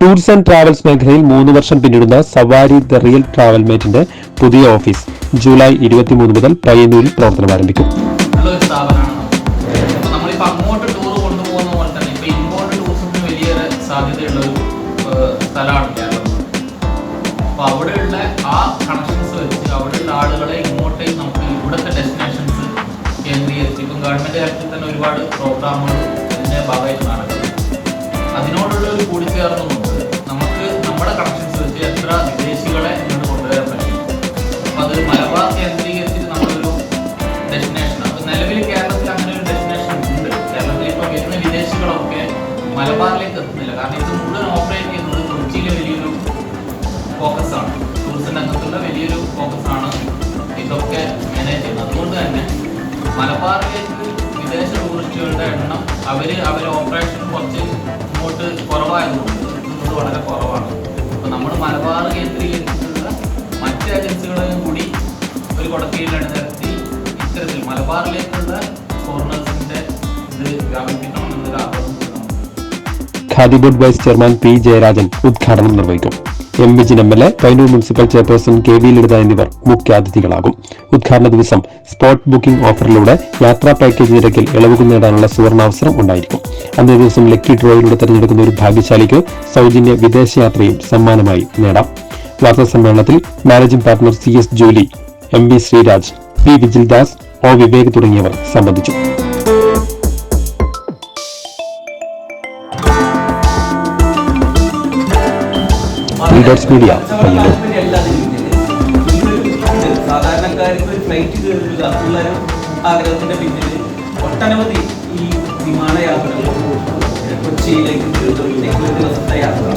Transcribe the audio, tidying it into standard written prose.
Tours and travels മേഖലയിൽ 3 വർഷം പിന്നിടുന്ന സവാരി ദ റിയൽ ട്രാവൽമേറ്റിന്റെ പുതിയ ഓഫീസ് ജൂലൈ 23 മുതൽ പയ്യന്നൂരിൽ പ്രവർത്തനം ആരംഭിക്കും. അങ്ങോട്ട് ടൂർ കൊണ്ടുപോകുന്ന പോലെ തന്നെ ഇപ്പൊ ഇമ്പോർട്ട് ടൂറിസത്തിന് വലിയൊരു സാധ്യതയുള്ള ഒരു സ്ഥലമാണ് കേരളം. അപ്പൊ അവിടെയുള്ള ആ കണക്ഷൻസ് വെച്ച് അവിടെയുള്ള ആളുകളെ ഇങ്ങോട്ടേക്ക് നമുക്ക് ഇവിടുത്തെ ഡെസ്റ്റിനേഷൻസ് കേന്ദ്രീകരിച്ച് ഇപ്പം ഗവൺമെന്റ് തലത്തിൽ തന്നെ ഒരുപാട് പ്രോഗ്രാമുകൾ ഇതിന്റെ ഭാഗമായിട്ട് നടക്കുന്നത്. അതിനോടുള്ള ഒരു കൂടിച്ചേർന്നുകൊണ്ട് നമുക്ക് നമ്മുടെ കണക്ഷൻസ് വെച്ച് എത്ര വിദേശികളെ ഇങ്ങോട്ട് കൊണ്ടുവരാൻ പറ്റും. അപ്പൊ അത് മലബാർ കേന്ദ്രീകരിച്ചിട്ട് നമ്മളൊരു ഡെസ്റ്റിനേഷൻ അപ്പൊ നിലവിൽ കേരളത്തിൽ അങ്ങനെ ഒരു ഡെസ്റ്റിനേഷൻ ഉണ്ട്. കേരളത്തിൽ ഇപ്പൊ വരുന്ന വിദേശികളൊക്കെ മലബാറിലേക്ക് എത്തുന്നില്ല. കാരണം ഇത് മുഴുവൻ ഓപ്പറേറ്റ് ചെയ്യുന്നത് കൊച്ചിയിലെ വലിയൊരു ഫോക്കസാണ്. ടൂറിസം രംഗത്തുള്ള വലിയൊരു ഫോക്കസാണ് ഇതൊക്കെ മാനേജ് ചെയ്യുന്നത്. അതുകൊണ്ട് തന്നെ മലബാറിലേക്ക് വിദേശ ടൂറിസ്റ്റുകളുടെ എണ്ണം അവർ ഓപ്പറേഷൻ കുറച്ച് ഇങ്ങോട്ട് കുറവായതുകൊണ്ട് എത്തുന്നത് വളരെ കുറവാണ്. അപ്പോൾ നമ്മൾ മലബാർ കേന്ദ്രീകരിച്ചിട്ടുള്ള മറ്റ് ഏജൻസികളെയും കൂടി ഒരു കൊടക്കീഴിലാണ് നിർത്തി ഇത്തരത്തിൽ മലബാറിലേക്കുള്ള ഫോറിനേഴ്സിന്റെ ഇത് വ്യാപിപ്പിക്കണം എന്നൊരു ആഗ്രഹം. Khadi board vice chairman P Jayarajan ഉദ്ഘാടനം നിർവഹിക്കും. M Vijin MLA, Payyanur municipal chairperson KV Lalitha എന്നിവർ മുഖ്യാതിഥികളാകും. ഉദ്ഘാടന ദിവസം സ്പോട്ട് ബുക്കിംഗ് ഓഫറിലൂടെ യാത്രാ പാക്കേജ് നിരക്കിൽ ഇളവുകൾ നേടാനുള്ള സുവർണാവസരം ഉണ്ടായിരിക്കും. അന്നേ ദിവസം ലക്കി ഡ്രോയിലൂടെ തെരഞ്ഞെടുക്കുന്ന ഒരു ഭാഗ്യശാലിക്ക് സൗജന്യ വിദേശയാത്രയും സമ്മാനമായി നേടാം. വാർത്താ സമ്മേളനത്തിൽ managing partner CS Julie, MV Sreeraj, P വിജിൽദാസ്, O Vivek തുടങ്ങിയവർ സംബന്ധിച്ചു. മീഡിയ സാധാരണക്കാർക്ക് ഒരു ഫ്ലൈറ്റ് കയറുക എന്നുള്ളൊരു ആഗ്രഹത്തിന്റെ പിന്നിൽ ഒട്ടനവധി ഈ വിമാനയാത്രകൾ കൊച്ചിയിലേക്ക് ഒരു ദിവസത്തെ യാത്ര